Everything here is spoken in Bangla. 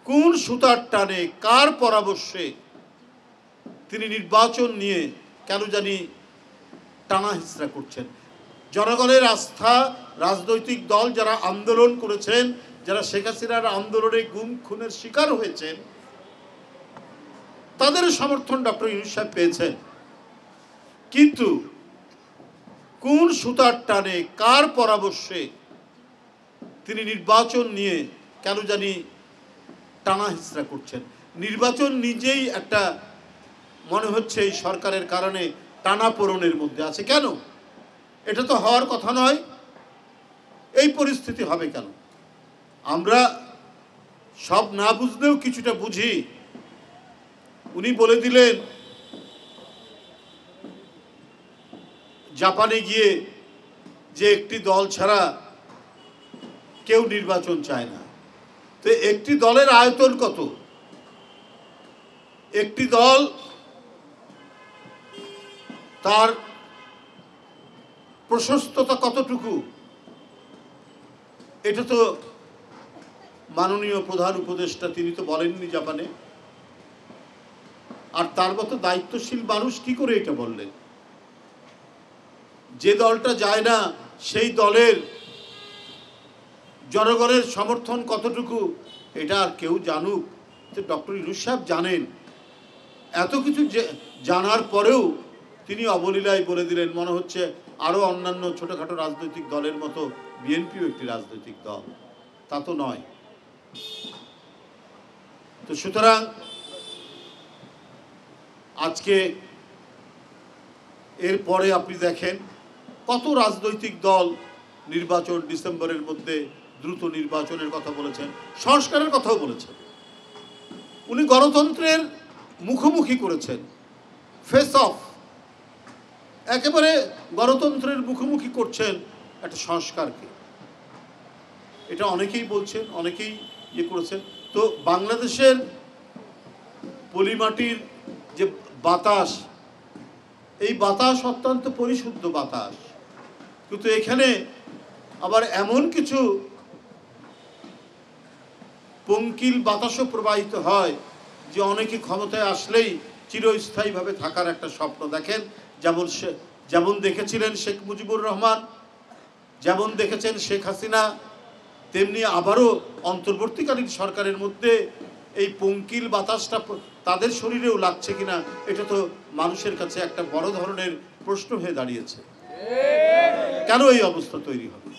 কোন সুতার টানে কার পরামর্শে তিনি নির্বাচন নিয়ে কেন জানি টানা হিচড়া করছেন। জনগণের আস্থা, রাজনৈতিক দল যারা আন্দোলন করেছেন, যারা শেখ হাসিনার আন্দোলনে গুম খুনের শিকার হয়েছেন, তাদের সমর্থন ডক্টর ইউনূস সাহেব পেয়েছেন। কিন্তু কোন সুতার টানে কার পরামর্শে তিনি নির্বাচন নিয়ে কেন জানি টানা হিচড়া করছেন। নির্বাচন নিজেই একটা মনে হচ্ছে এই সরকারের কারণে টানাপোড়েনের মধ্যে আছে। কেন? এটা তো হওয়ার কথা নয়। এই পরিস্থিতি হবে কেন? আমরা সব না বুঝলেও কিছুটা বুঝি। উনি বলে দিলেন জাপানে গিয়ে যে একটি দল ছাড়া কেউ নির্বাচন চায় না। তো একটি দলের আয়তন কত? একটি দল তার প্রশস্ততা কতটুকু, এটা তো মাননীয় প্রধান উপদেষ্টা তিনি তো বলেননি জাপানে। আর তার মতো দায়িত্বশীল মানুষ কি করে এটা বললেন? যে দলটা যায় না সেই দলের জনগণের সমর্থন কতটুকু এটা আর কেউ জানুক, তো ডক্টর ইউনূস সাহেব জানেন। এত কিছু জানার পরেও তিনি অবলীলায় বলে দিলেন মনে হচ্ছে আরও অন্যান্য ছোটোখাটো রাজনৈতিক দলের মতো বিএনপিও একটি রাজনৈতিক দল। তা তো নয়। তো সুতরাং আজকে এরপরে আপনি দেখেন কত রাজনৈতিক দল নির্বাচন ডিসেম্বরের মধ্যে দ্রুত নির্বাচনের কথা বলেছেন, সংস্কারের কথাও বলেছেন। উনি গণতন্ত্রের মুখোমুখি করেছেন, ফেস অফ, একেবারে গণতন্ত্রের মুখোমুখি করছেন একটা সংস্কারকে। এটা অনেকেই বলছেন, অনেকেই ইয়ে করেছেন। তো বাংলাদেশের পলিমাটির যে বাতাস, এই বাতাস অত্যন্ত পরিশুদ্ধ বাতাস, কিন্তু এখানে আবার এমন কিছু পঙ্কিল বাতাসও প্রবাহিত হয় যে অনেকে ক্ষমতায় আসলেই চিরস্থায়ীভাবে থাকার একটা স্বপ্ন দেখেন। যেমন দেখেছিলেন শেখ মুজিবুর রহমান, যেমন দেখেছেন শেখ হাসিনা, তেমনি আবারও অন্তর্বর্তীকালীন সরকারের মধ্যে এই পঙ্কিল বাতাসটা তাদের শরীরেও লাগছে কিনা, এটা তো মানুষের কাছে একটা বড় ধরনের প্রশ্ন হয়ে দাঁড়িয়েছে। কেন এই অবস্থা তৈরি হবে?